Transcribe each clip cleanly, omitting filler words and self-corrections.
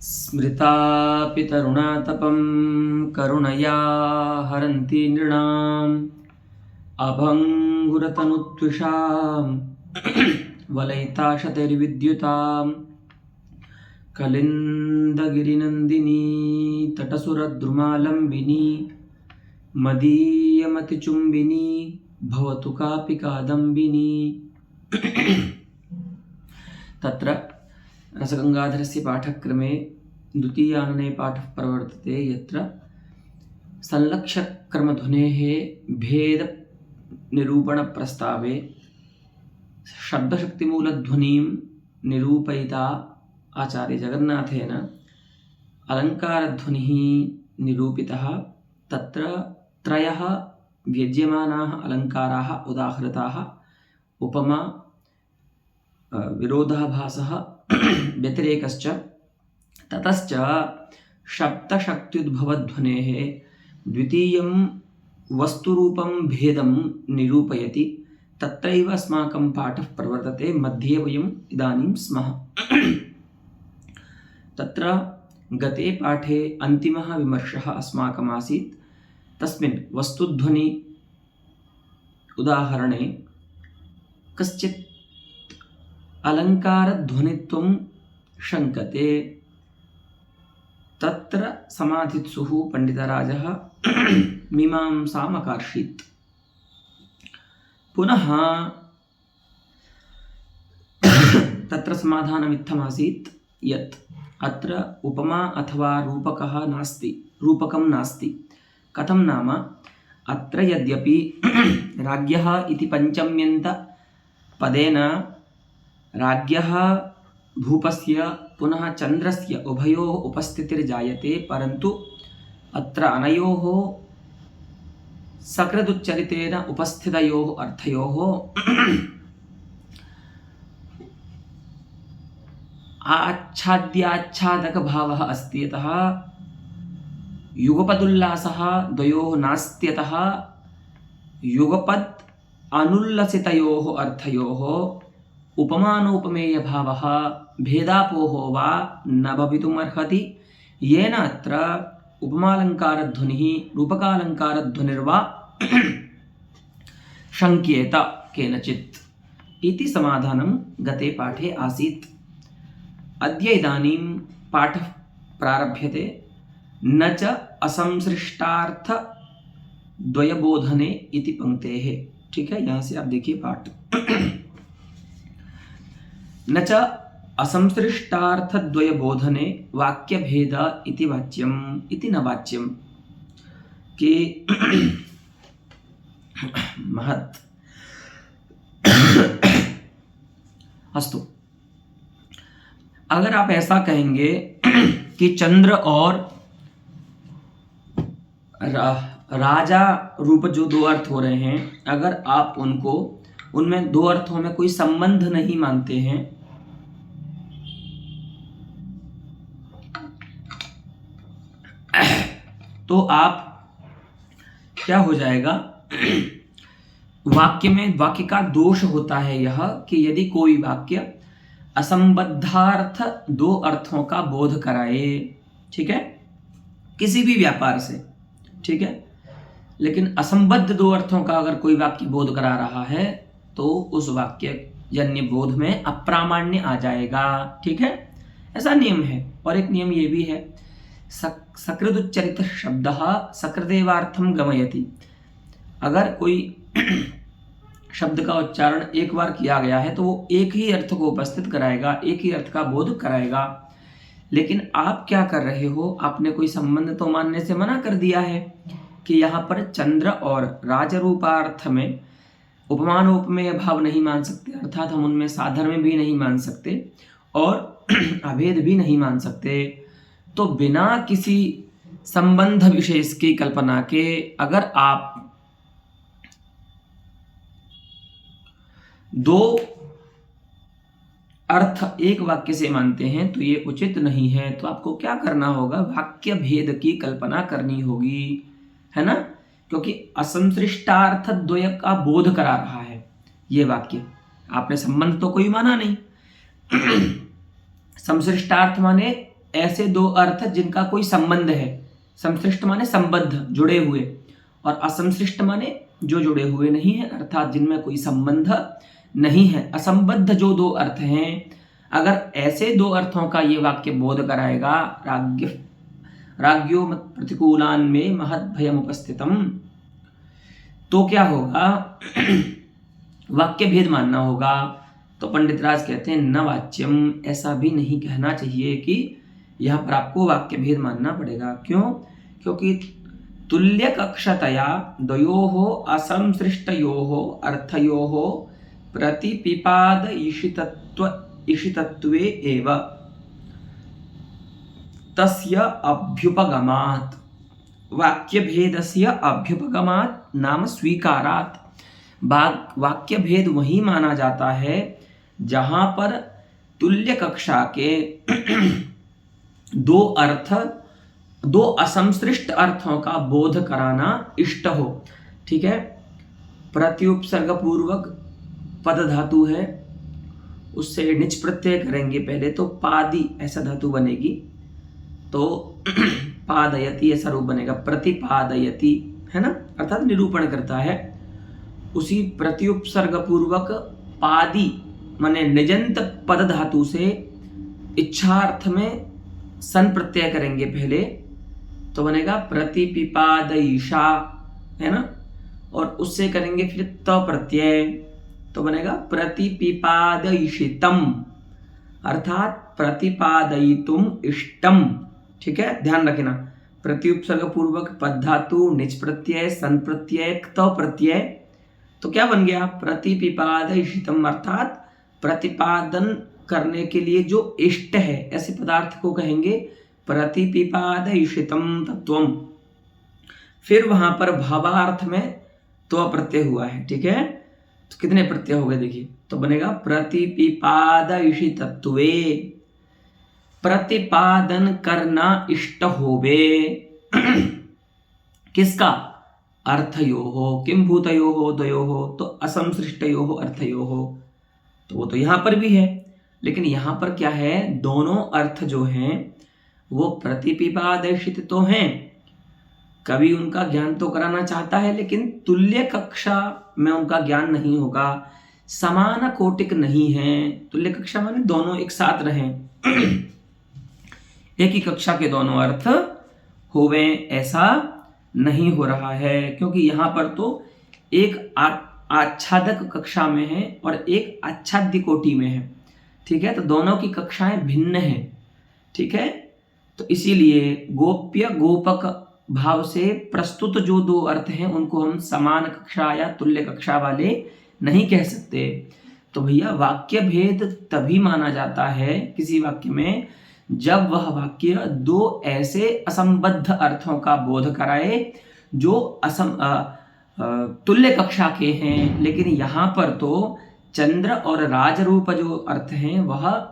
स्मृतापि तरुणातपं करुणया हरन्ति नृणाम् अभङ्गुरतनुत्विषां वलयिताशतैर्विद्युतां कलिन्दगिरिनन्दिनी तटसुरद्रुमालम्बिनी मदीयमतिचुम्बिनी भवतु कापि कादम्बिनी। तत्र रसगंगाधरस्य पाठक्रमे द्वितीयानने पाठः प्रवर्तते, यत्र संलक्ष्यक्रमध्वनेः भेदनिरूपणप्रस्तावे शब्दशक्तिमूलध्वनिं निरूपयिता आचार्य जगन्नाथेन अलङ्कारध्वनिः निरूपितः। तत्र त्रयः व्यज्यमानाः अलङ्काराः उदाहृताः: उपमा, विरोधाभासः, व्यतिरेकश्च। ततश्च शब्दशक्त्युद्भवध्वनेः द्वितीयं वस्तुरूपं भेदं निरूपयति। तत्रैव अस्माकं पाठः प्रवर्तते, मध्ये वयम् इदानीं स्मः। तत्र गते पाठे अन्तिमः विमर्शः अस्माकम् आसीत्। तस्मिन् वस्तुध्वनि उदाहरणे कश्चित् अलङ्कारध्वनित्वं शङ्कते। तत्र समाधित्सुः पण्डितराजः मीमांसामकार्षीत्। पुनः तत्र समाधानमित्थमासीत् यत् अत्र उपमा अथवा रूपकं नास्ति। कथं नाम, अत्र यद्यपि राज्ञः इति पञ्चम्यन्त पदेन राज्ञः भूपस्य पुनः चन्द्रस्य उभयोः उपस्थितिर्जायते, परन्तु अत्र अनयोः सकृदुच्चरितेन उपस्थितयोः अर्थयोः आच्छाद्याच्छादकभावः अस्ति। यतः युगपदुल्लासः द्वयोः नास्त्यतः युगपद् अनुल्लसितयोः अर्थयोः उपमानोपमेयभावः भेदापोहो वा न भवितुमर्हति, येन अत्र उपमालङ्कारध्वनिः रूपकालङ्कारध्वनिर्वा शङ्क्येत केनचित् इति समाधानं गते पाठे आसीत्। अद्य इदानीं पाठः प्रारभ्यते। न च असंसृष्टार्थ द्वयबोधने इति पंक्तेः। ठीक है, यहाँ से आप देखिए पाठ। न च असंसृष्टार्थद्वयबोधने वाक्यभेद इति वाच्यम् इति न वाच्यम् कि महत्। अस्तु, अगर आप ऐसा कहेंगे कि चंद्र और राजा रूप जो दो अर्थ हो रहे हैं, अगर आप उनमें दो अर्थों में कोई संबंध नहीं मानते हैं, तो आप क्या हो जाएगा, वाक्य का दोष होता है यह कि यदि कोई वाक्य असंबद्धार्थ दो अर्थों का बोध कराए, ठीक है, किसी भी व्यापार से, ठीक है, लेकिन असंबद्ध दो अर्थों का अगर कोई वाक्य बोध करा रहा है तो उस वाक्य जन्य बोध में अप्रामाण्य आ जाएगा। ठीक है, ऐसा नियम है। और एक नियम ये भी है, सकृदुच्चरित शब्दः सकृदेवार्थं गमयति। अगर कोई शब्द का उच्चारण एक बार किया गया है तो वो एक ही अर्थ को उपस्थित कराएगा, एक ही अर्थ का बोध कराएगा। लेकिन आप क्या कर रहे हो, आपने कोई संबंध तो मानने से मना कर दिया है कि यहाँ पर चंद्र और राजरूपार्थ में उपमानोपमेय भाव नहीं मान सकते, अर्थात हम उनमें साधर्म्य भी नहीं मान सकते और अभेद भी नहीं मान सकते। तो बिना किसी संबंध विशेष की कल्पना के अगर आप दो अर्थ एक वाक्य से मानते हैं तो ये उचित नहीं है। तो आपको क्या करना होगा, वाक्य भेद की कल्पना करनी होगी, है ना, क्योंकि असंसृष्टार्थ द्वय का बोध करा रहा है ये वाक्य। आपने संबंध तो कोई माना नहीं। संसृष्टार्थ माने ऐसे दो अर्थ जिनका कोई संबंध है। संश्लिष्ट माने संबद्ध, जुड़े हुए, और असंश्लिष्ट माने जो जुड़े हुए नहीं है, अर्थात जिनमें कोई संबंध नहीं है। असंबद्ध जो दो अर्थ हैं, अगर ऐसे दो अर्थों का ये वाक्य बोध कराएगा, राज्ञो मत प्रतिकूलान में महद भयम उपस्थितम, तो क्या होगा? वाक्य भेद मानना होगा। तो पंडित राज कहते हैं न वाच्यम, ऐसा भी नहीं कहना चाहिए कि यहाँ पर आपको वाक्य भेद मानना पड़ेगा। क्यों? क्योंकि तुल्य कक्षतया द्वयोः असंसृष्टयोः अर्थयोः प्रतिपिपाद इषितत्वे एव तस्य अभ्युपगमात्, वाक्य भेदस्य अभ्युपगमात् नाम स्वीकारात्। वाक्य भेद वही माना जाता है जहां पर तुल्य कक्षा के दो अर्थ, दो असंश्लिष्ट अर्थों का बोध कराना इष्ट हो। ठीक है, प्रत्युपसर्ग पूर्वक पद धातु है, उससे निच प्रत्यय करेंगे पहले, तो पादी ऐसा धातु बनेगी, तो पादयति ऐसा रूप बनेगा, प्रतिपादयति, है ना, अर्थात निरूपण करता है। उसी प्रत्युपसर्ग पूर्वक पादी माने निजंत पद धातु से इच्छार्थ में सन प्रत्यय करेंगे पहले, तो बनेगा प्रतिपिपादयिषा, है ना, और उससे करेंगे फिर त प्रत्यय, तो बनेगा प्रतिपिपादयिषितम, अर्थात प्रतिपादयितुम इष्टम। ठीक है, ध्यान रखना, प्रत्युपसर्ग पूर्वक पद धातु, निच प्रत्यय, सन प्रत्यय, त प्रत्यय, तो क्या बन गया? प्रतिपिपादयिषितम, अर्थात प्रतिपादन करने के लिए जो इष्ट है, ऐसे पदार्थ को कहेंगे प्रतिपिपादयिषितम तत्वम। फिर वहां पर भावार्थ में त्व प्रत्यय हुआ है। ठीक है, तो कितने प्रत्यय हो गए देखिए, तो बनेगा प्रतिपिपादयिषितत्वे, प्रतिपादन करना इष्ट होवे। किसका? अर्थयोः, किम भूतयोः द्वयोः, तो असंसृष्टयोः अर्थयोः। तो वो तो यहां पर भी है, लेकिन यहां पर क्या है? दोनों अर्थ जो हैं वो प्रतिपिपादयिषित तो हैं। कवि उनका ज्ञान तो कराना चाहता है, लेकिन तुल्य कक्षा में उनका ज्ञान नहीं होगा, समान कोटिक नहीं है। तुल्य कक्षा माने दोनों एक साथ रहें, एक ही कक्षा के दोनों अर्थ होवे, ऐसा नहीं हो रहा है, क्योंकि यहां पर तो एक आच्छादक कक्षा में है और एक आच्छाद्य कोटि में है। ठीक है, तो दोनों की कक्षाएं भिन्न हैं। ठीक है, तो इसीलिए गोप्य गोपक भाव से प्रस्तुत जो दो अर्थ हैं उनको हम समान कक्षा या तुल्य कक्षा वाले नहीं कह सकते। तो भैया वाक्य भेद तभी माना जाता है किसी वाक्य में जब वह वाक्य दो ऐसे असंबद्ध अर्थों का बोध कराए जो तुल्य कक्षा के हैं। लेकिन यहाँ पर तो चंद्र और राजरूप जो अर्थ हैं वह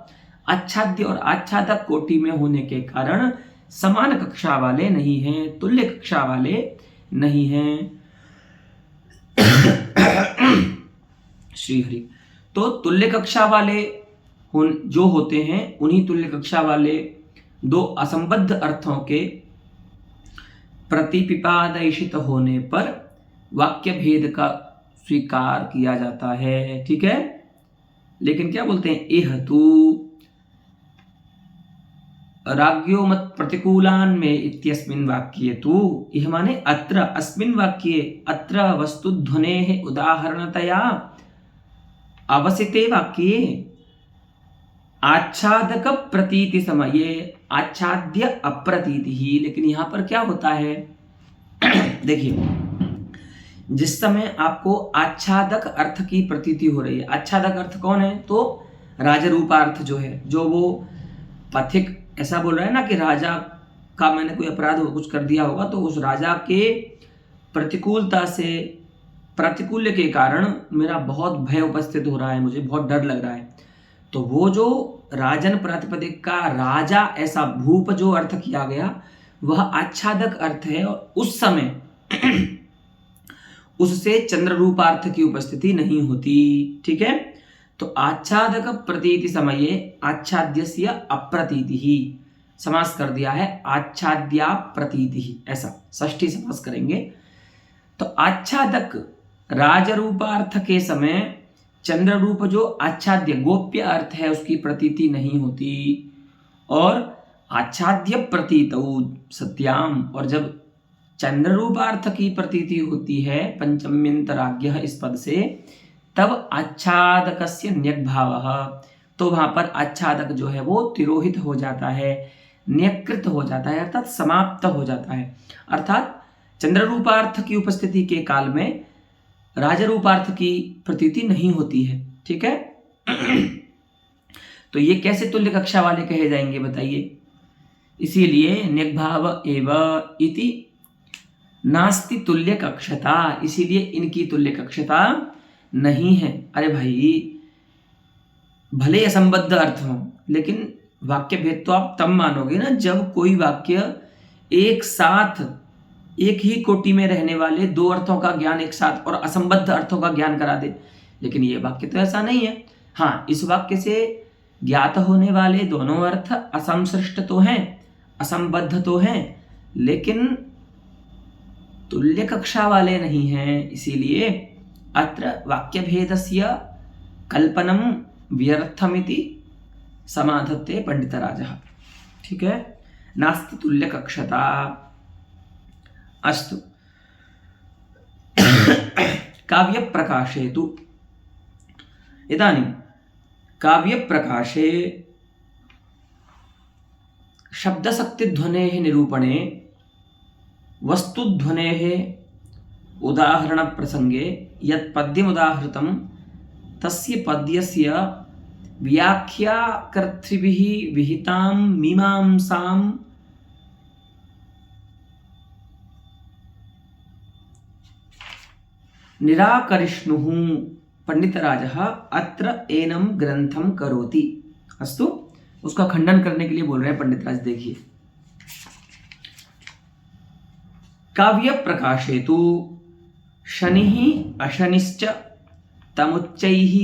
आच्छाद्य और आच्छादक कोटि में होने के कारण समान कक्षा वाले नहीं हैं, तुल्य कक्षा वाले नहीं हैं। श्री हरि। तो तुल्य कक्षा वाले जो होते हैं उन्हीं तुल्य कक्षा वाले दो असंबद्ध अर्थों के प्रतिपिपादयिषित होने पर वाक्य भेद का स्वीकार किया जाता है। ठीक है, लेकिन क्या बोलते हैं? एह तू राज्ञो मत प्रतिकूलान में इत्यस्मिन् वाक्ये तु, यह माने अत्र, अस्मिन् वाक्ये, अत्र वस्तु ध्वनेः उदाहरणतया अवसिते वाक्ये आच्छादक प्रतीति समये आच्छाद्य अप्रतीति ही। लेकिन यहाँ पर क्या होता है देखिए, जिस समय आपको आच्छादक अर्थ की प्रतीति हो रही है, आच्छादक अर्थ कौन है? तो राजरूपार्थ जो है, जो वो पथिक ऐसा बोल रहा है ना कि राजा का मैंने कोई अपराध कुछ कर दिया होगा, तो उस राजा के प्रतिकूलता से, प्रतिकूल्य के कारण मेरा बहुत भय उपस्थित हो रहा है, मुझे बहुत डर लग रहा है। तो वो जो राजन प्रातिपदिक का राजा ऐसा भूप जो अर्थ किया गया वह आच्छादक अर्थ है, और उस समय उससे चंद्र रूपार्थ की उपस्थिति नहीं होती। ठीक है, तो आच्छादक प्रतीति समये आच्छाद्यस्य अप्रतीति ही, समास कर दिया है आच्छाद्या प्रतीति, ऐसा षष्ठी समास करेंगे। तो आच्छादक राजरूपार्थ के समय चंद्र रूप जो आच्छाद्य गोप्य अर्थ है उसकी प्रतीति नहीं होती, और आच्छाद्य प्रतीतौ सत्याम, और जब चंद्र रूपार्थ की प्रतीति होती है पंचम्यंतराज्ञः इस पद से, तब आच्छादकस्य न्यक भावः, तो वहां पर आच्छादक जो है वो तिरोहित हो जाता है, न्यकृत हो जाता है, अर्थात समाप्त हो जाता है। अर्थात चंद्र रूपार्थ की उपस्थिति के काल में राजरूपार्थ की प्रतीति नहीं होती है। ठीक है। तो ये कैसे तुल्य कक्षा वाले कहे जाएंगे बताइए? इसीलिए न्यग्भाव एव इति नास्ति तुल्य कक्षता, इसीलिए इनकी तुल्य कक्षता नहीं है। अरे भाई, भले असंबद्ध अर्थ हो, लेकिन वाक्य भेद तो आप तब मानोगे ना जब कोई वाक्य एक साथ एक ही कोटि में रहने वाले दो अर्थों का ज्ञान एक साथ और असंबद्ध अर्थों का ज्ञान करा दे। लेकिन ये वाक्य तो ऐसा नहीं है। हाँ, इस वाक्य से ज्ञात होने वाले दोनों अर्थ असंसृष्ट तो हैं, असंबद्ध तो हैं, लेकिन तुल्य कक्षा वाले नहीं हैं। इसीलिए अत्र वाक्य भेदस्य कल्पनम व्यर्थमिति समाधत्ते पंडितराजः। ठीक है, नास्ति तुल्य कक्षता। अस्तु। काव्य प्रकाशे तु इदानीं काव्य प्रकाशे शब्दशक्तिध्वनेः निरूपणे वस्तुध्वनेः उदाहरण प्रसंगे यत् पद्यमुदाहृतं तस्य पद्यस्य व्याख्याकर्तृभिः विहितां मीमांसां निराकरिष्णुः पंडितराजः अत्र एनं ग्रंथम करोति। अस्तु, उसका खंडन करने के लिए बोल रहे हैं पंडितराज। देखिए, काव्य प्रकाशे तु शनिः अशनिश्च तमुच्चैः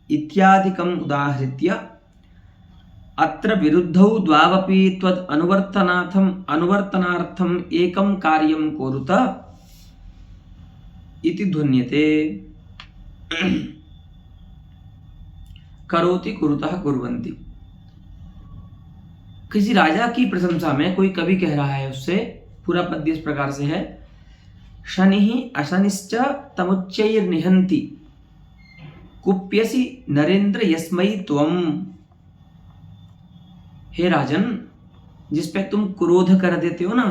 इत्यादिकम् उदाहृत्य अत्र विरुद्धौ द्वावपि त्वद् अनुवर्तनार्थम् एकं कार्यं कुरुत इति ध्वन्यते। करोति कुरुतः कुर्वन्ति। किसी राजा की प्रशंसा में कोई कवि कह रहा है, उससे पूरा पद्य इस प्रकार से है, शनिः अशनिश्च तमुच्चैर्निहन्ति कुप्यसि नरेंद्र यस्मै त्वम्। हे राजन, जिस पे तुम क्रोध कर देते हो ना,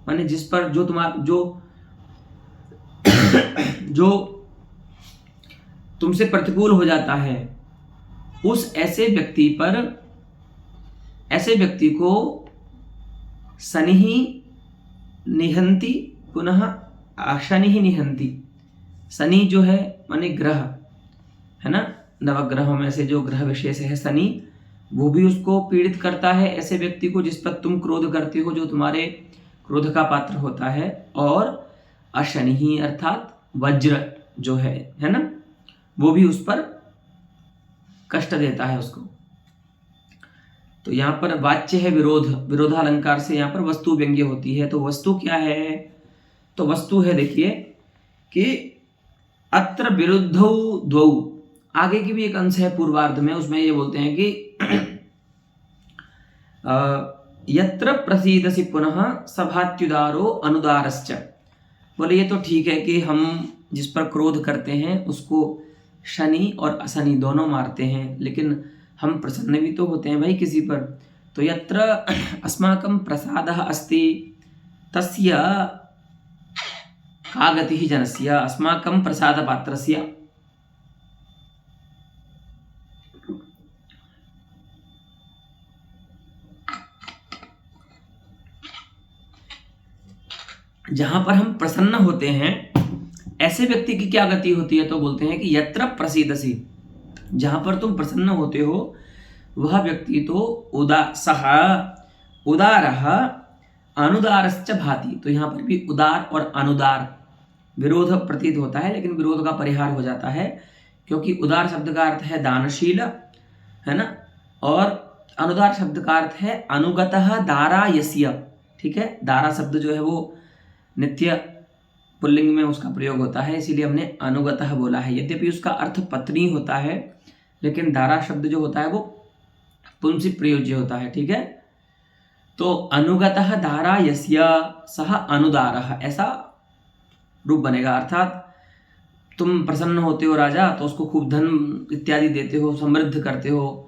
माने जिस पर जो तुम्हारा जो तुमसे प्रतिकूल हो जाता है, उस ऐसे व्यक्ति को शनिः निहंति पुनः अशनिः निहंति। शनि जो है माने ग्रह है ना, नवग्रहों में से जो ग्रह विशेष है शनि, वो भी उसको पीड़ित करता है ऐसे व्यक्ति को जिस पर तुम क्रोध करते हो, जो तुम्हारे क्रोध का पात्र होता है। और अशनि अर्थात वज्र जो है ना, वो भी उस पर कष्ट देता है उसको। तो यहाँ पर वाच्य है विरोध, विरोधालंकार से यहाँ पर वस्तु व्यंग्य होती है। तो वस्तु क्या है? तो वस्तु है, देखिए कि अत्र विरुद्धौ द्वौ, आगे की भी एक अंश है पूर्वार्ध में, उसमें ये बोलते हैं कि यत्र प्रसीदसि पुनः सभात्युदारो अनुदारश्च। बोले ये तो ठीक है कि हम जिस पर क्रोध करते हैं उसको शनि और अशनि दोनों मारते हैं, लेकिन हम प्रसन्न भी तो होते हैं भाई किसी पर। तो यत्र अस्माकं प्रसादः अस्ति तस्य का गतिः जनस्य, अस्माकं प्रसादपात्रस्य। जहां पर हम प्रसन्न होते हैं ऐसे व्यक्ति की क्या गति होती है? तो बोलते हैं कि यत्र प्रसीदसि, जहां पर तुम प्रसन्न होते हो वह व्यक्ति तो उदारः अनुदारश्च भाति। तो यहाँ पर भी उदार और अनुदार विरोध प्रतीत होता है, लेकिन विरोध का परिहार हो जाता है, क्योंकि उदार शब्द का अर्थ है दानशील, है ना, और अनुदार शब्द का अर्थ है अनुगतः दारा यस्य, ठीक है। दारा शब्द जो है वो नित्य पुल्लिंग में उसका प्रयोग होता है, इसीलिए हमने अनुगतः बोला है। यद्यपि उसका अर्थ पत्नी होता है, लेकिन दारा शब्द जो होता है वो पुंसिक प्रयोज्य होता है, ठीक है। तो अनुगतः दारा यस्य सह अनुदारः, ऐसा रूप बनेगा। अर्थात तुम प्रसन्न होते हो राजा तो उसको खूब धन इत्यादि देते हो, समृद्ध करते हो।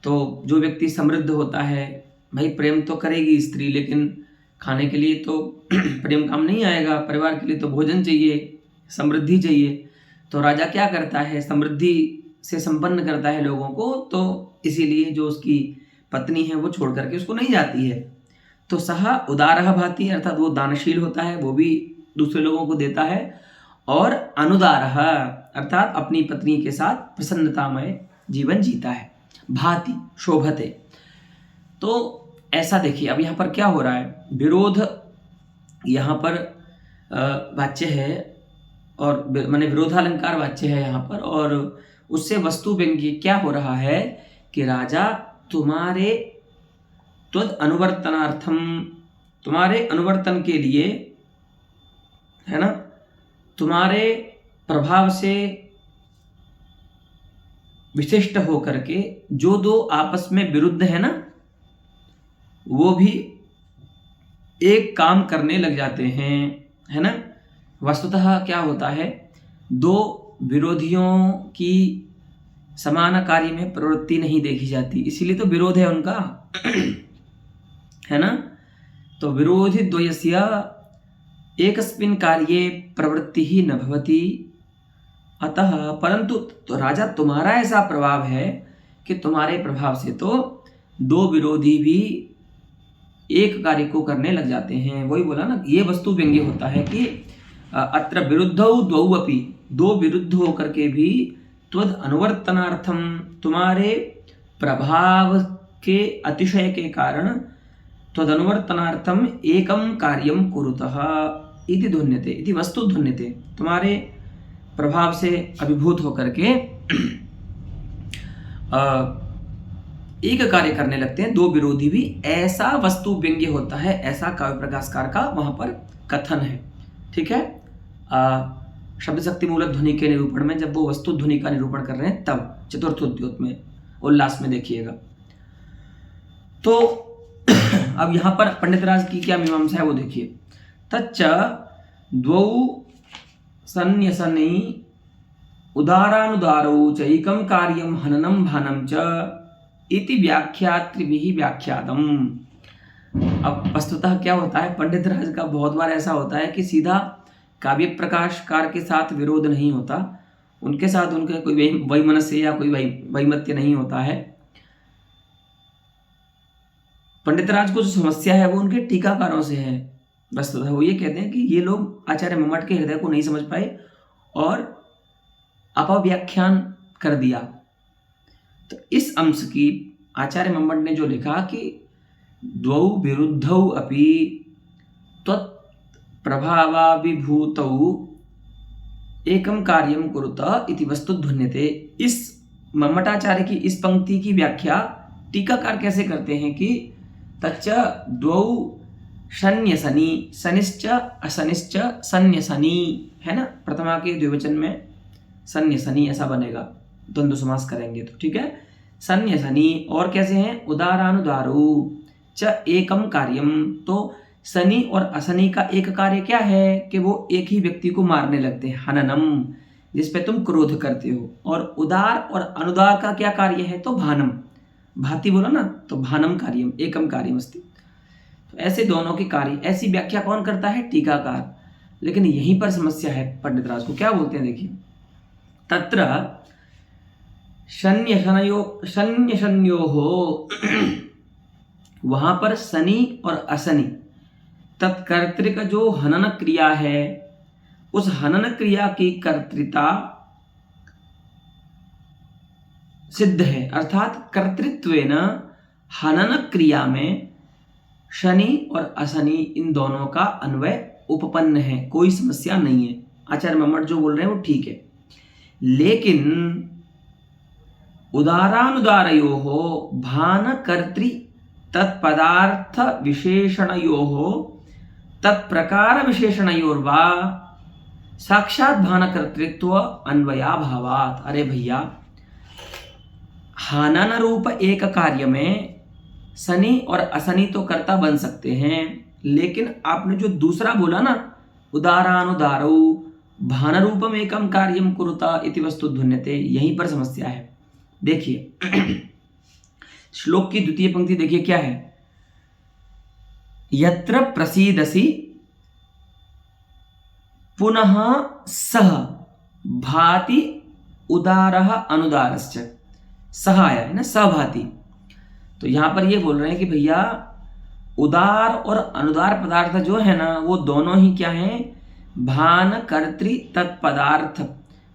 तो जो व्यक्ति समृद्ध होता है, भाई प्रेम तो करेगी स्त्री, लेकिन खाने के लिए तो प्रेम काम नहीं आएगा, परिवार के लिए तो भोजन चाहिए, समृद्धि चाहिए। तो राजा क्या करता है, समृद्धि से संपन्न करता है लोगों को, तो इसीलिए जो उसकी पत्नी है वो छोड़ करके उसको नहीं जाती है। तो सह उदारः भाति, अर्थात वो दानशील होता है, वो भी दूसरे लोगों को देता है। और अनुदारः अर्थात अपनी पत्नी के साथ प्रसन्नतामय जीवन जीता है। भाति शोभते, तो ऐसा देखिए अब यहाँ पर क्या हो रहा है, विरोध यहाँ पर वाच्य है, और माने विरोधालंकार वाच्य है यहाँ पर, और उससे वस्तु व्यंग्य क्या हो रहा है कि राजा तुम्हारे त्वद अनुवर्तनार्थम, तुम्हारे अनुवर्तन के लिए, है ना, तुम्हारे प्रभाव से विशिष्ट होकर के जो दो आपस में विरुद्ध है ना, वो भी एक काम करने लग जाते हैं, है ना। वस्तुतः क्या होता है, दो विरोधियों की समान कार्य में प्रवृत्ति नहीं देखी जाती, इसीलिए तो विरोध है उनका, है ना। तो विरोधी द्वयस्य एकस्मिन् कार्ये प्रवृत्ति ही न भवति, अतः परंतु तो राजा तुम्हारा ऐसा प्रभाव है कि तुम्हारे प्रभाव से तो दो विरोधी भी एक कार्य को करने लग जाते हैं। वही बोला ना, ये वस्तु व्यंग्य होता है कि अत्र विरुद्धौ द्वौ अपि, दो विरुद्ध होकर के भी त्वद अनुवर्तनार्थम, तुम्हारे प्रभाव के अतिशय के कारण त्वद अनुवर्तनार्थम एकम कार्यम कुरुतः इति ध्वन्यते, इति वस्तु ध्वन्यते, तुम्हारे प्रभाव से अभिभूत होकर के एक कार्य करने लगते हैं दो विरोधी भी, ऐसा वस्तु व्यंग्य होता है, ऐसा काव्य प्रकाशकार का वहां पर कथन है, ठीक है। शब्द शक्ति मूलक ध्वनि के निरूपण में जब वो वस्तु ध्वनि का निरूपण कर रहे हैं तब चतुर्थ उद्योत में उल्लास में देखिएगा। तो अब यहाँ पर पंडित राज की क्या मीमांसा है वो देखिए। तच्च द्वौ सन्न्यसनी उदारानुदारौ च एकं कार्यं हननं भानं च इति व्याख्यात्रिभिः व्याख्यातम्। अब वस्तुतः क्या होता है, पंडित राज का बहुत बार ऐसा होता है कि सीधा काव्य प्रकाशकार के साथ विरोध नहीं होता, उनके साथ उनके कोई वैमनस्य या कोई वैमत्य नहीं होता है। पंडित राज को जो समस्या है वो उनके टीकाकारों से है। वस्तुतः वो ये कहते हैं कि ये लोग आचार्य मम्मट के हृदय को नहीं समझ पाए और अपव्याख्यान कर दिया। तो इस अंश की आचार्य मम्मट ने जो लिखा कि द्वौ विरुद्धौ अपि त्वत् प्रभावाभिभूतौ एकम कार्यम कुरुत इति वस्तु ध्वन्यते, इस मम्मटाचार्य की इस पंक्ति की व्याख्या टीकाकार कैसे करते हैं कि तच्च द्वौ शन्यसनी, सनिश्च असनिश्च सन्यसनी, है ना, प्रथमा के द्विवचन में सन्यसनी ऐसा बनेगा, द्वंद्व समास करेंगे तो, ठीक है। सन्यसनी और कैसे हैं, उदारानुदारो च एकम कार्यम, तो सनी और असनी का एक कार्य क्या है कि वो एक ही व्यक्ति को मारने लगते हैं, हननम, जिसपे तुम क्रोध करते हो। और उदार और अनुदार का क्या कार्य है, तो भानम, भाति बोला ना, तो भानम कार्यम एकम कार्यम अस्ति। तो ऐसे दोनों के कार्य, ऐसी व्याख्या कौन करता है, टीकाकार। लेकिन यहीं पर समस्या है, पंडित राज को क्या बोलते हैं देखिए, तत्र शन्यशन्यो वहां पर सनी और असनी, तत्कर्तृक जो हनन क्रिया है उस हनन क्रिया की कर्तृता सिद्ध है, अर्थात कर्तृत्वेन हनन क्रिया में शनि और असनि इन दोनों का अन्वय उपपन्न है, कोई समस्या नहीं है। आचार्य मम्मट जो बोल रहे हैं वो ठीक है। लेकिन उदारानुदारयोः भानकर्तृ तत्पदार्थ विशेषणयोः तत्प्रकार विशेषणयोर्वा साक्षात भानकर्तृत्व अन्वयाभावात्। अरे भैया, हानन रूप एक कार्य में सनी और असनी तो कर्ता बन सकते हैं, लेकिन आपने जो दूसरा बोला ना, उदारानुदारौ भान रूपम एकम कार्यम कुरुता इति वस्तु ध्वन्यते, यहीं पर समस्या है। देखिए श्लोक की द्वितीय पंक्ति देखिए क्या है, यत्र प्रसीदसि पुनः सह भाति उदारः अनुदारश्च, सह आया है ना, सहभाति। तो यहां पर ये बोल रहे हैं कि भैया उदार और अनुदार पदार्थ जो है ना, वो दोनों ही क्या हैं, भान कर्तृ तत्पदार्थ।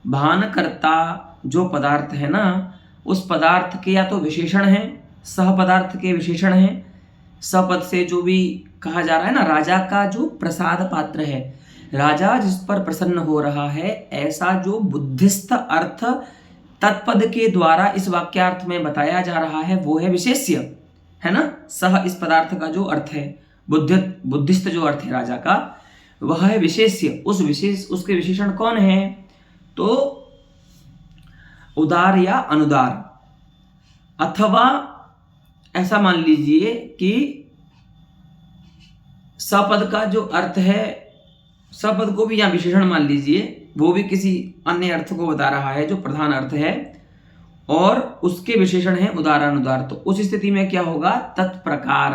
भान कर्ता जो पदार्थ है ना, उस पदार्थ के या तो विशेषण है, सह पदार्थ के विशेषण है। सपद से जो भी कहा जा रहा है ना, राजा का जो प्रसाद पात्र है, राजा जिस पर प्रसन्न हो रहा है, ऐसा जो बुद्धिस्थ अर्थ तत्पद के द्वारा इस वाक्यार्थ में बताया जा रहा है, वो है विशेष्य, है ना। सह इस पदार्थ का जो अर्थ है, बुद्धिस्थ जो अर्थ है राजा का, वह है विशेष्य। उसके विशेषण कौन है, तो उदार या अनुदार। अथवा ऐसा मान लीजिए कि सपद का जो अर्थ है, सपद को भी यहाँ विशेषण मान लीजिए, वो भी किसी अन्य अर्थ को बता रहा है जो प्रधान अर्थ है, और उसके विशेषण है उदारानुदार। तो उस स्थिति में क्या होगा, तत्प्रकार,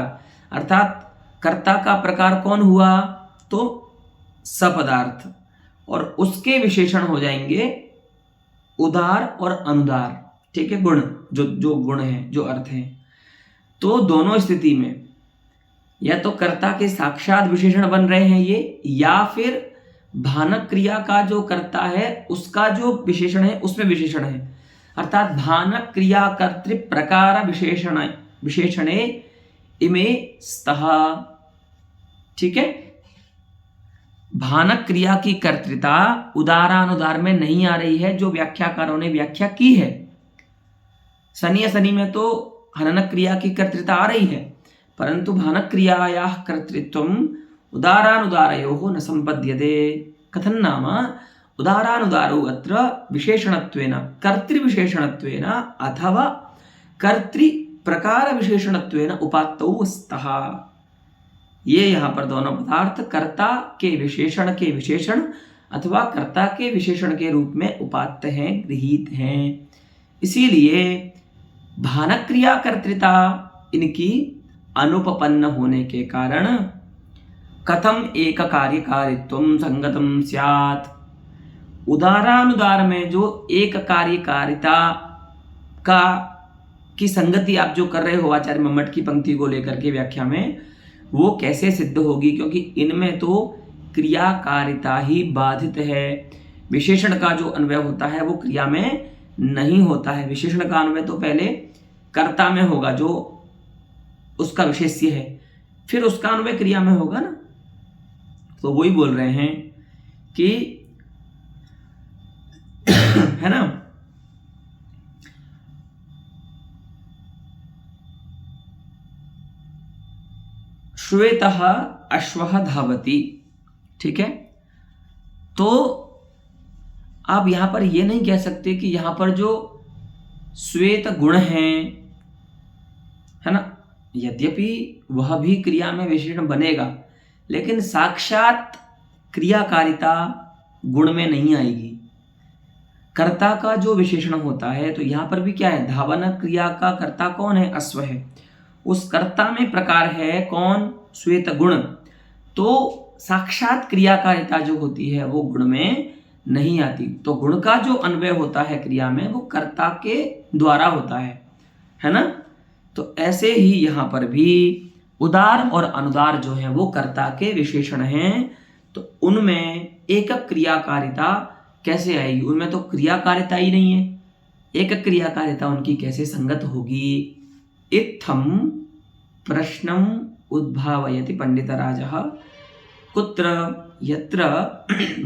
अर्थात कर्ता का प्रकार कौन हुआ, तो सपदार्थ, और उसके विशेषण हो जाएंगे उदार और अनुदार। ठीक है, गुण, जो गुण है, जो अर्थ है। तो दोनों स्थिति में या तो कर्ता के साक्षात विशेषण बन रहे हैं ये, या फिर भानक क्रिया का जो कर्ता है उसका जो विशेषण है उसमें विशेषण है, अर्थात भानक क्रिया कर्तृ प्रकार विशेषणे इमे स्तः। ठीक है, भानक क्रिया की कर्तृता उदारानुदार में नहीं आ रही है, जो व्याख्याकारों ने व्याख्या की है। सनी असनी में तो हननक क्रिया की कर्तृता आ रही है, परंतु भानक क्रियायाः कर्तृत्वम् उदारानुदारयोः न संपद्यते। कथं नाम, उदारानुदारौ अत्र विशेषणत्वेन, कर्तृविशेषणत्वेन अथवा कर्तृप्रकार विशेषणत्वेन उपात्तौ स्तः। ये यहाँ पर दोनों पदार्थ कर्ता के विशेषण के विशेषण अथवा कर्ता के विशेषण के रूप में उपात्त हैं, गृहीत हैं। इसीलिए भानक क्रिया कर्तृता इनकी अनुपपन्न होने के कारण कथम एक कार्यकारित्वं संगतम स्यात्। उदारानुदार में जो एक कार्यकारिता का की संगति आप जो कर रहे हो आचार्य मम्मट की पंक्ति को लेकर के व्याख्या में, वो कैसे सिद्ध होगी, क्योंकि इनमें तो क्रियाकारिता ही बाधित है। विशेषण का जो अन्वय होता है वो क्रिया में नहीं होता है। विशेषण का अन्वय तो पहले कर्ता में होगा जो उसका विशेष्य है, फिर उसका अन्वय क्रिया में होगा ना। तो वही बोल रहे हैं कि है ना, श्वेतः अश्वः धावति। ठीक है, तो आप यहां पर यह नहीं कह सकते कि यहां पर जो श्वेत गुण है ना, यद्यपि वह भी क्रिया में विशेषण बनेगा, लेकिन साक्षात क्रियाकारिता गुण में नहीं आएगी। कर्ता का जो विशेषण होता है, तो यहां पर भी क्या है, धावन क्रिया का कर्ता कौन है, अश्व है। उस कर्ता में प्रकार है कौन, श्वेत गुण। तो साक्षात क्रियाकारिता जो होती है वो गुण में नहीं आती। तो गुण का जो अन्वय होता है क्रिया में, वो कर्ता के द्वारा होता है ना। तो ऐसे ही यहाँ पर भी उदार और अनुदार जो है वो कर्ता के विशेषण हैं। तो उनमें एकक क्रियाकारिता कैसे आएगी, उनमें तो क्रियाकारिता ही नहीं है, एकक क्रियाकारिता उनकी कैसे संगत होगी। इत्थम प्रश्नम उद्भावयति पंडितराजः कुत्र यत्र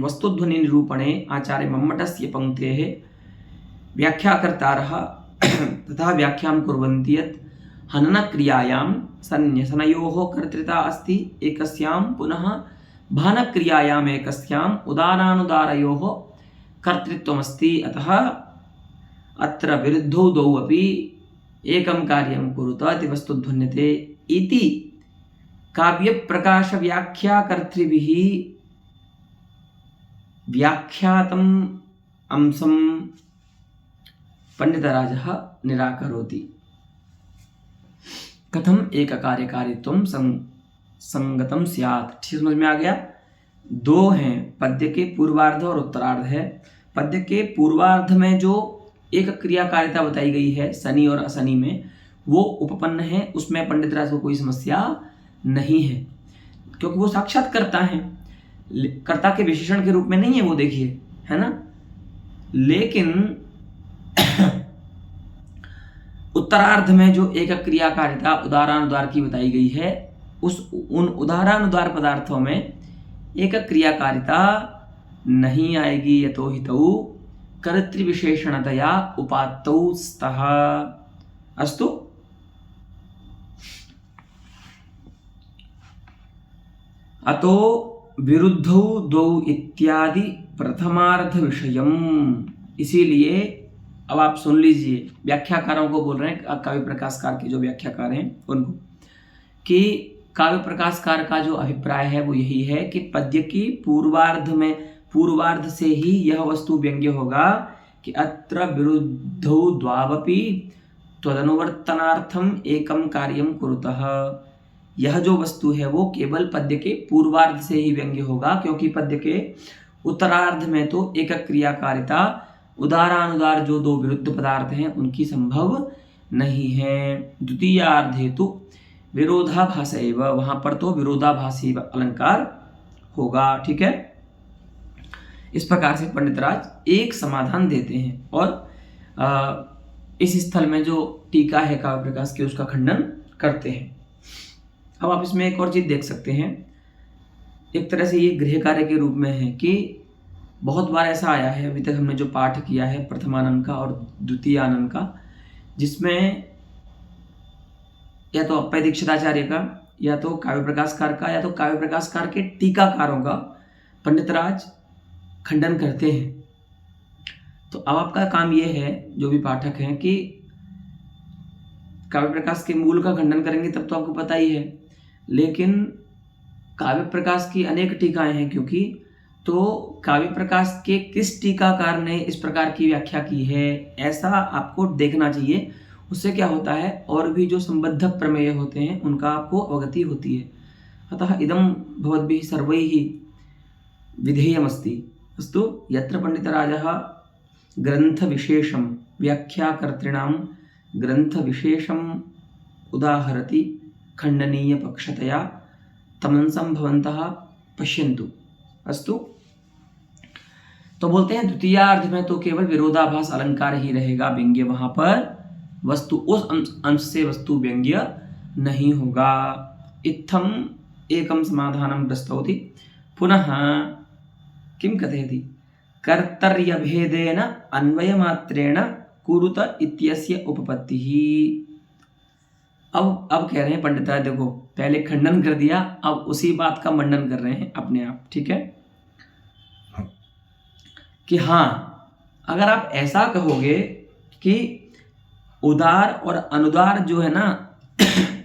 वस्तुध्वनि निरूपणे आचार्य मम्मटस्य पंक्तेः व्याख्याकर्तारः तथा व्याख्यां कुर्वन्ति यत् हनन क्रियायां सन्न्यसनयोः कर्तृता अस्ति एकस्यां पुनः भान क्रियायाम् एकस्याम् उदारानुदारयोः कर्तृत्वमस्ति अतः अत्र विरुद्धौ द्वौ अपि एकं कार्यं कुरुत इति वस्तुध्वन्यते इति काव्यप्रकाशव्याख्याकर्तृभिः व्याख्यातम् अंशं पंडितराजः निराकरोति। कथम एककार्यकारित्वं संगतम स्यात्। ठीक समझ में आ गया। दो हैं, पद्य के पूर्वार्ध और उत्तरार्ध है। पद्य के पूर्वार्ध में जो एक क्रियाकारिता बताई गई है सनी और असनी में, वो उपपन्न है, उसमें पंडितराज को कोई समस्या नहीं है क्योंकि वो साक्षात कर्ता है, कर्ता के विशेषण के रूप में नहीं है वो, देखिए, है ना। लेकिन उत्तरार्ध में जो एक क्रियाकारिता उदारानुदार की बताई गई है, उन उदारानुदार पदार्थों में एक क्रियाकारिता नहीं आएगी। यतो हि तौ कर्तृविशेषणतया उपात्तौ स्तः। अस्तु। अतो विरुद्धौ द्वौ इत्यादि प्रथमार्ध विषयम्। इसीलिए अब आप सुन लीजिए, व्याख्याकारों को बोल रहे हैं, काव्य प्रकाशकार के जो व्याख्याकार हैं उनको, कि काव्य प्रकाशकार का जो अभिप्राय है वो यही है कि पद्य की पूर्वार्ध से ही यह वस्तु व्यंग्य होगा कि अत्र विरुद्धौ द्वावपि त्वदनुवर्तनार्थम एकम कार्यम कुरुतः। यह जो वस्तु है वो केवल पद्य के पूर्वार्ध से ही व्यंग्य होगा, क्योंकि पद्य के उत्तरार्ध में तो एक क्रियाकारिता उदारानुदार जो दो विरुद्ध पदार्थ हैं उनकी संभव नहीं है। द्वितीयार्धे तो विरोधाभास एव, वहां पर तो विरोधाभासी अलंकार होगा। ठीक है। इस प्रकार से पंडितराज एक समाधान देते हैं और इस स्थल में जो टीका है काव्य प्रकाश की उसका खंडन करते हैं। अब आप इसमें एक और चीज देख सकते हैं, एक तरह से ये गृह कार्य के रूप में है कि बहुत बार ऐसा आया है, अभी तक हमने जो पाठ किया है प्रथमानंद का और द्वितीयानंद का, जिसमें या तो अप्पय दीक्षिताचार्य का, या तो काव्य प्रकाशकार का, या तो काव्य प्रकाशकार के टीकाकारों का पंडितराज खंडन करते हैं। तो अब आपका काम ये है, जो भी पाठक हैं, कि काव्य प्रकाश के मूल का खंडन करेंगे तब तो आपको पता ही है, लेकिन काव्य प्रकाश की अनेक टीकाएं हैं क्योंकि, तो काव्य प्रकाश के किस टीकाकार ने इस प्रकार की व्याख्या की है, ऐसा आपको देखना चाहिए। उससे क्या होता है, और भी जो संबद्ध प्रमेय होते हैं उनका आपको अवगति होती है। अतः इदं भवद्भिः सर्वैः विधेयमस्ति। अस्तु। यत्र पंडितराजः ग्रंथविशेषं व्याख्याकर्तॄणां ग्रंथविशेषम् उदाहरति खंडनीयपक्षतया तमंसं भवन्तः पश्यन्तु। अस्तु। तो बोलते हैं द्वितीयार्ध में तो केवल विरोधाभास अलंकार ही रहेगा व्यंग्य, वहां पर वस्तु उस अंश से वस्तु व्यंग्य नहीं होगा। इत्थम एकम समाधानं प्रस्तौति। पुनः किं कथयति, कर्तर्यभेदेन अन्वयमात्रेण कुरुत इत्यस्य उपपत्तिः। अब कह रहे हैं पंडिता, देखो पहले खंडन कर दिया, अब उसी बात का मंडन कर रहे हैं अपने आप। ठीक है, कि हाँ, अगर आप ऐसा कहोगे कि उदार और अनुदार जो है ना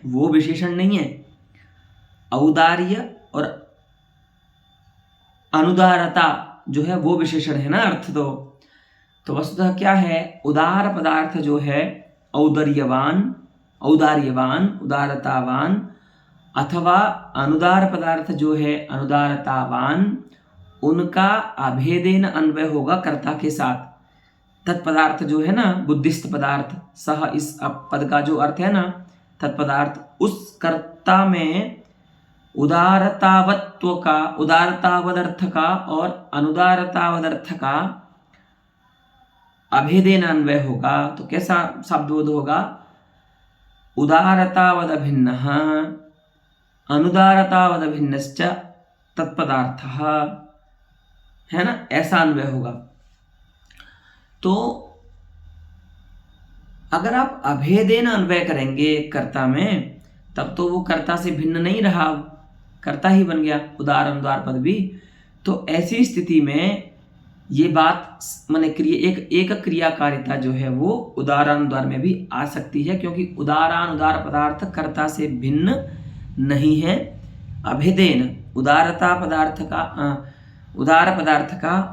वो विशेषण नहीं है, औदार्य और अनुदारता जो है वो विशेषण है ना अर्थ। तो वस्तुतः क्या है, उदार पदार्थ जो है औदार्यवान, उदारतावान, अथवा अनुदार पदार्थ जो है अनुदारतावान, उनका अभेदेन अन्वय होगा कर्ता के साथ। तत्पदार्थ जो है ना बुद्धिस्त पदार्थ, सह इस पद का जो अर्थ है ना तत्पदार्थ, उस कर्ता में उदारतावत्व का, उदारतावदर्थ का और अनुदारतावदर्थ का अभेदेन अन्वय होगा। तो कैसा शब्दबोध होगा, उदारतावद भिन्नः अनुदारतावद भिन्नश्च तत्पदार्थः, है ना, ऐसा अन्वय होगा। तो अगर आप अभेदेन अन्वय करेंगे कर्ता में, तब तो वो कर्ता से भिन्न नहीं रहा, कर्ता ही बन गया, उदार अनुदार पद भी। तो ऐसी स्थिति में ये बात माने एक क्रियाकारिता जो है वो उदारानुदार में भी आ सकती है, क्योंकि उदारानुदार पदार्थ कर्ता से भिन्न नहीं है। अभेदेन उदार पदार्थ का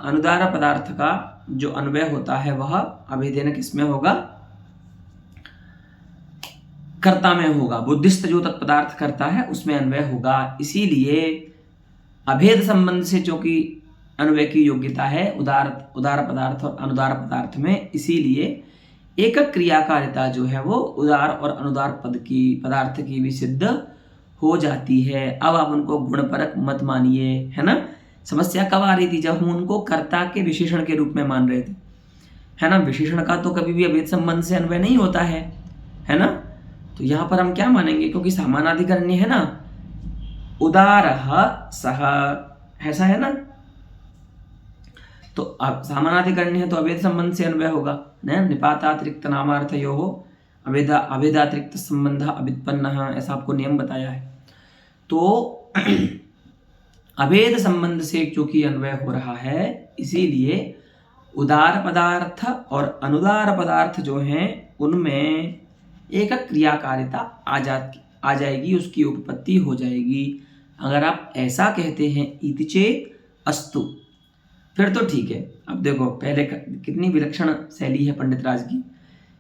अनुदार पदार्थ का जो अन्वय होता है वह अभेदेन किसमें होगा? कर्ता में होगा। बुद्धिस्थ जो तत्पदार्थ करता है उसमें अन्वय होगा। इसीलिए अभेद संबंध से चूंकि अन्वय की योग्यता है उदार पदार्थ और अनुदार पदार्थ में, इसीलिए एकक क्रियाकारिता जो है वो उदार और अनुदार पदार्थ की भी सिद्ध हो जाती है। अब आप उनको गुणपरक मत मानिए, है ना। समस्या कब आ रही थी? जब हम उनको कर्ता के विशेषण के रूप में मान रहे थे, है ना। विशेषण का तो कभी भी अभेद संबंध से अन्वय नहीं होता है ना। तो यहाँ पर हम क्या मानेंगे, क्योंकि समानाधिकरण्य है ना, उदारः सः, ऐसा है ना। तो अब समानाधिकरण्य है तो अभेद संबंध से अन्वय होगा ना। निपातातिरिक्त नामार्थयोः अभेदातिरिक्त संबंध अभित्पन्नः, ऐसा आपको नियम बताया है। तो अभेद संबंध से चूंकि अन्वय हो रहा है, इसीलिए उदार पदार्थ और अनुदार पदार्थ जो हैं उनमें एक क्रियाकारिता आ जाएगी, उसकी उपपत्ति हो जाएगी। अगर आप ऐसा कहते हैं इति चेत् अस्तु, फिर तो ठीक है। अब देखो पहले कितनी विलक्षण शैली है पंडित राज की।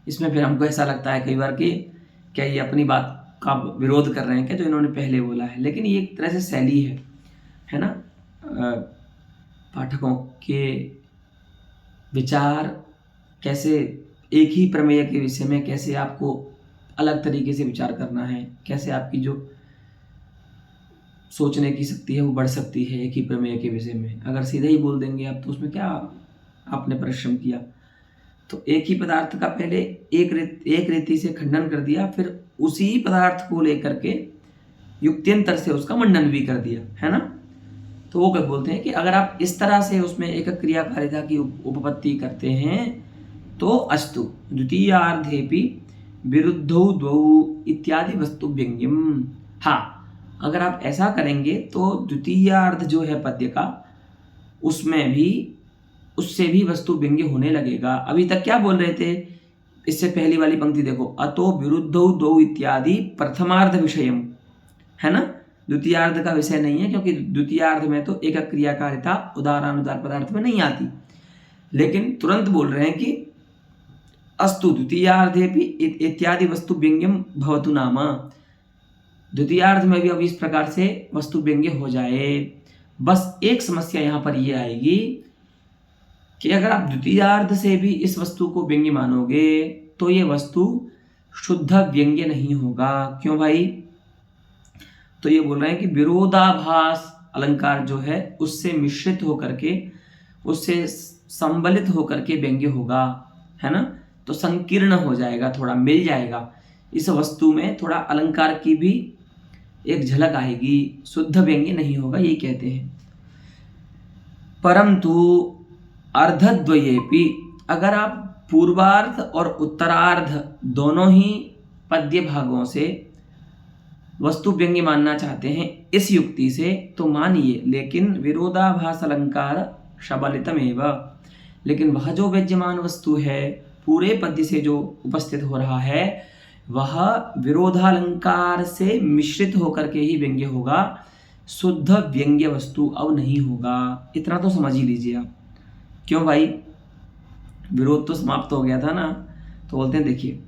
इसमें फिर हमको ऐसा लगता है कई बार कि क्या ये अपनी बात का विरोध कर रहे हैं क्या जो इन्होंने पहले बोला है, लेकिन ये एक तरह से शैली है ना। पाठकों के विचार कैसे एक ही प्रमेय के विषय में कैसे आपको अलग तरीके से विचार करना है, कैसे आपकी जो सोचने की शक्ति है वो बढ़ सकती है एक ही प्रमेय के विषय में। अगर सीधे ही बोल देंगे आप तो उसमें क्या आपने परिश्रम किया। तो एक ही पदार्थ का पहले एक रीति से खंडन कर दिया, फिर उसी पदार्थ को लेकर के युक्त्यंतर से उसका मंडन भी कर दिया, है ना। तो वो क्या बोलते हैं कि अगर आप इस तरह से उसमें एक क्रियाकारिता की उपपत्ति करते हैं तो अस्तु द्वितीयार्धेपि विरुद्धौ द्वौ इत्यादि वस्तु व्यंग्यम। हाँ, अगर आप ऐसा करेंगे तो द्वितीयार्ध जो है पद्य का उसमें भी उससे भी वस्तु व्यंग्य होने लगेगा। अभी तक क्या बोल रहे थे? इससे पहली वाली पंक्ति देखो, अतो विरुद्धौ द्वौ इत्यादि प्रथमार्ध विषयम, है ना। द्वितीयार्ध का विषय नहीं है, क्योंकि द्वितीयार्ध में तो एक क्रियाकारिता उदारानुदार पदार्थ में नहीं आती। लेकिन तुरंत बोल रहे हैं कि अस्तु द्वितीयार्धेपि इत्यादि वस्तु व्यंग्यम भवतु नाम। द्वितीयार्ध में भी अब इस प्रकार से वस्तु व्यंग्य हो जाए। बस एक समस्या यहाँ पर ये आएगी कि अगर आप द्वितीयार्ध से भी इस वस्तु को व्यंग्य मानोगे तो ये वस्तु शुद्ध व्यंग्य नहीं होगा। क्यों भाई? तो ये बोल रहे हैं कि विरोधाभास अलंकार जो है उससे मिश्रित होकर के, उससे संबलित होकर के व्यंग्य होगा, है ना। तो संकीर्ण हो जाएगा, थोड़ा मिल जाएगा इस वस्तु में, थोड़ा अलंकार की भी एक झलक आएगी, शुद्ध व्यंग्य नहीं होगा, यही कहते हैं। परंतु अर्धद्वयेपि, अगर आप पूर्वार्ध और उत्तरार्ध दोनों ही पद्य भागों से वस्तु व्यंग्य मानना चाहते हैं इस युक्ति से, तो मानिए, लेकिन विरोधाभास अलंकार सबलितमेव, लेकिन वह जो व्यज्यमान वस्तु है पूरे पद्य से जो उपस्थित हो रहा है वह विरोधालंकार से मिश्रित होकर के ही व्यंग्य होगा, शुद्ध व्यंग्य वस्तु अब नहीं होगा। इतना तो समझ ही लीजिए आप। क्यों भाई? विरोध तो समाप्त हो गया था ना। तो बोलते हैं देखिए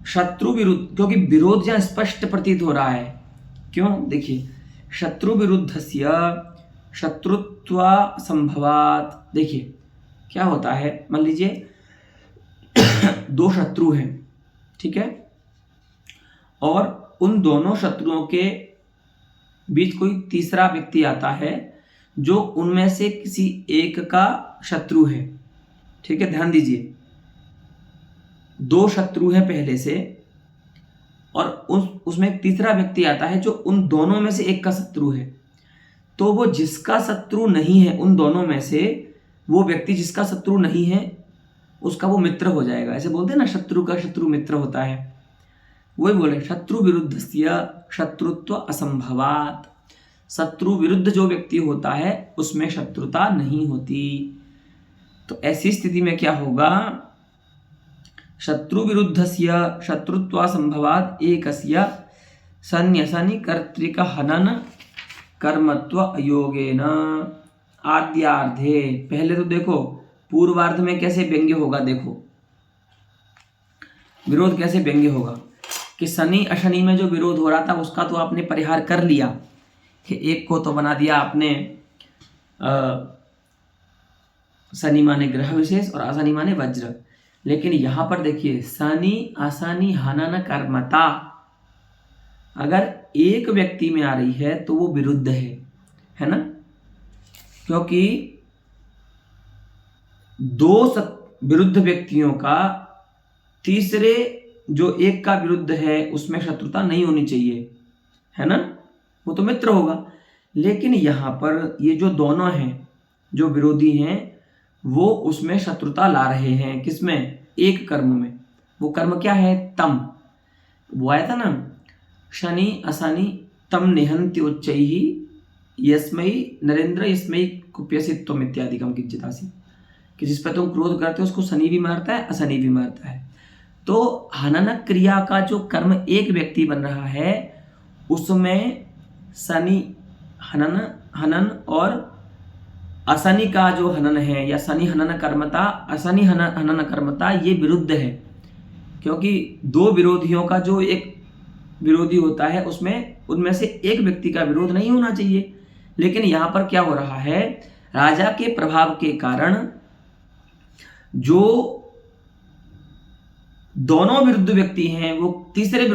शत्रु विरुद्ध, क्योंकि विरोध जहाँ स्पष्ट प्रतीत हो रहा है। क्यों? देखिए शत्रु विरुद्धस्य शत्रुत्व संभवात। देखिए क्या होता है, मान लीजिए दो शत्रु हैं, ठीक है, और उन दोनों शत्रुओं के बीच कोई तीसरा व्यक्ति आता है जो उनमें से किसी एक का शत्रु है, ठीक है। ध्यान दीजिए, दो शत्रु हैं पहले से और उसमें एक तीसरा व्यक्ति आता है जो उन दोनों में से एक का शत्रु है। तो वो जिसका शत्रु नहीं है उन दोनों में से, वो व्यक्ति जिसका शत्रु नहीं है उसका वो मित्र हो जाएगा। ऐसे बोलते हैं ना, शत्रु का शत्रु मित्र होता है, वही बोले शत्रु विरुद्धस्य शत्रुत्व असंभवात। शत्रु विरुद्ध जो व्यक्ति होता है उसमें शत्रुता नहीं होती। तो ऐसी स्थिति में क्या होगा, शत्रु विरुद्धस्य शत्रुत्व संभवात एकस्य सन्यसनि कर्तृक हनन कर्मत्व अयोगेन आद्यार्धे। पहले तो देखो पूर्वार्ध में कैसे व्यंग्य होगा, देखो विरोध कैसे व्यंग्य होगा कि शनि अशनि में जो विरोध हो रहा था उसका तो आपने परिहार कर लिया कि एक को तो बना दिया आपने शनि माने ग्रह विशेष और अशनि माने वज्र। लेकिन यहां पर देखिए शनि अशनि हनन कर्मता अगर एक व्यक्ति में आ रही है तो वो विरुद्ध है ना, क्योंकि दो विरुद्ध व्यक्तियों का तीसरे जो एक का विरुद्ध है उसमें शत्रुता नहीं होनी चाहिए, है ना, वो तो मित्र होगा। लेकिन यहाँ पर ये जो दोनों हैं जो विरोधी हैं वो उसमें शत्रुता ला रहे हैं, किसमें, एक कर्म में। वो कर्म क्या है, तम। वो आया था ना, शनि अशनि तम निहन्त्योच्चैहि यस्मै नरेंद्र यस्मै कुप्यसित्वम इत्यादिकम किंचिदासी, कि जिस पर तुम क्रोध करते हो उसको शनि भी मारता है अशनि भी मारता है। तो हनन क्रिया का जो कर्म एक व्यक्ति बन रहा है उसमें शनि हनन और अशनि का जो हनन है या शनि हनन कर्मता अशनि हनन कर्मता ये विरुद्ध है, क्योंकि दो विरोधियों का जो एक विरोधी होता है उसमें उनमें से एक व्यक्ति का विरोध नहीं होना चाहिए। लेकिन यहाँ पर क्या हो रहा है, राजा के प्रभाव के कारण जो दोनों विरुद्ध व्यक्ति हैं वो तीसरे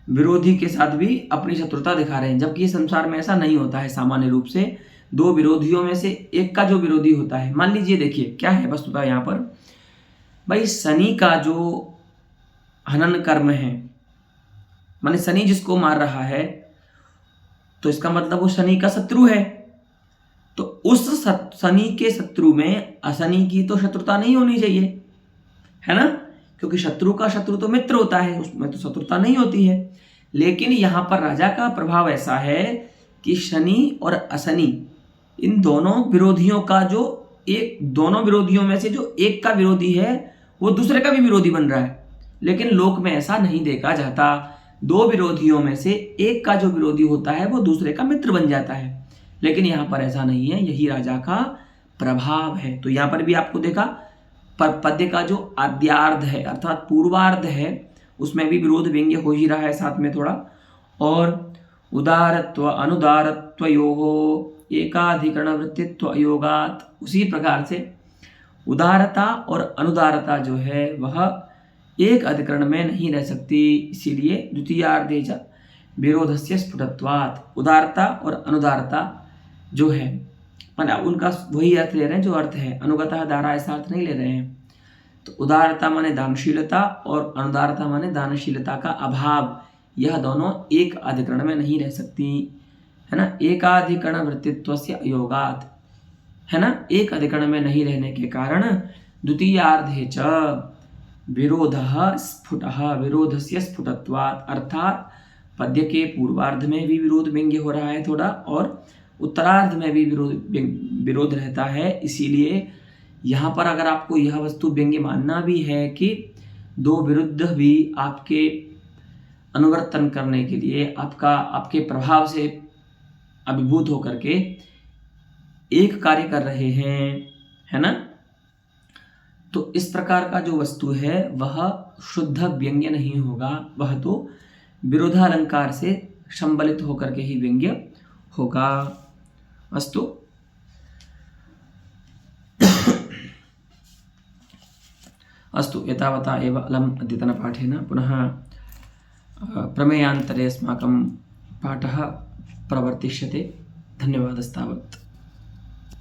विरोधी के साथ भी अपनी शत्रुता दिखा रहे हैं, जबकि संसार में ऐसा नहीं होता है। सामान्य रूप से दो विरोधियों में से एक का जो विरोधी होता है, मान लीजिए देखिए क्या है वस्तुतः यहाँ पर, भाई शनि का जो हनन कर्म है माने शनि जिसको मार रहा है तो इसका मतलब वो शनि का शत्रु है। तो उस शनि के शत्रु में अशनि की तो शत्रुता नहीं होनी चाहिए, है ना, क्योंकि शत्रु का शत्रु तो मित्र होता है, उसमें तो शत्रुता नहीं होती है। लेकिन यहाँ पर राजा का प्रभाव ऐसा है कि शनि और अशनि इन दोनों विरोधियों का जो दोनों विरोधियों में से जो एक का विरोधी है वो दूसरे का भी विरोधी बन रहा है। लेकिन लोक में ऐसा नहीं देखा जाता, दो विरोधियों में से एक का जो विरोधी होता है वो दूसरे का मित्र बन जाता है। लेकिन यहाँ पर ऐसा नहीं है, यही राजा का प्रभाव है। तो यहाँ पर भी आपको देखा पर पद्य का जो आद्यार्ध है अर्थात पूर्वार्ध है उसमें भी विरोध व्यंग्य हो ही रहा है साथ में थोड़ा। और उदारत्व अनुदारत्वयोः एकाधिकरण वृत्तित्व अयोगात, उसी प्रकार से उदारता और अनुदारता जो है वह एक अधिकरण में नहीं रह सकती, इसीलिए द्वितीयार्धे च विरोधस्य स्फुटत्वात्। उदारता और अनुदारता जो है मतलब उनका वही अर्थ ले रहे हैं जो अर्थ है, अनुगतः दारा ऐसा अर्थ नहीं ले रहे हैं। तो उदारता माने दानशीलता और अनुदारता माने दानशीलता का अभाव, यह दोनों एक अधिकरण में नहीं रह सकती, है ना। एकाधिकरण वृत्तित्वस्य अयोगात्, है ना, एक अधिकरण में नहीं रहने के कारण द्वितीयार्धे च विरोधः स्फुटः विरोधस्य स्फुटत्वात्, अर्थात पद्य के पूर्वार्ध में भी विरोध व्यंग्य हो रहा है थोड़ा और उत्तरार्ध में भी विरोध रहता है। इसीलिए यहाँ पर अगर आपको यह वस्तु व्यंग्य मानना भी है कि दो विरुद्ध भी आपके अनुवर्तन करने के लिए आपके प्रभाव से अभिभूत होकर के एक कार्य कर रहे हैं, है ना, तो इस प्रकार का जो वस्तु है वह शुद्ध व्यंग्य नहीं होगा, वह तो विरोधालंकार से संबलित होकर के ही व्यंग्य होगा। अस्तु अस्तु एतावता एव अलम् अद्यतनपाठेन पुनः प्रमेयान्तरे अस्माकं पाठः प्रवर्तिष्यते। धन्यवादस्तावत्।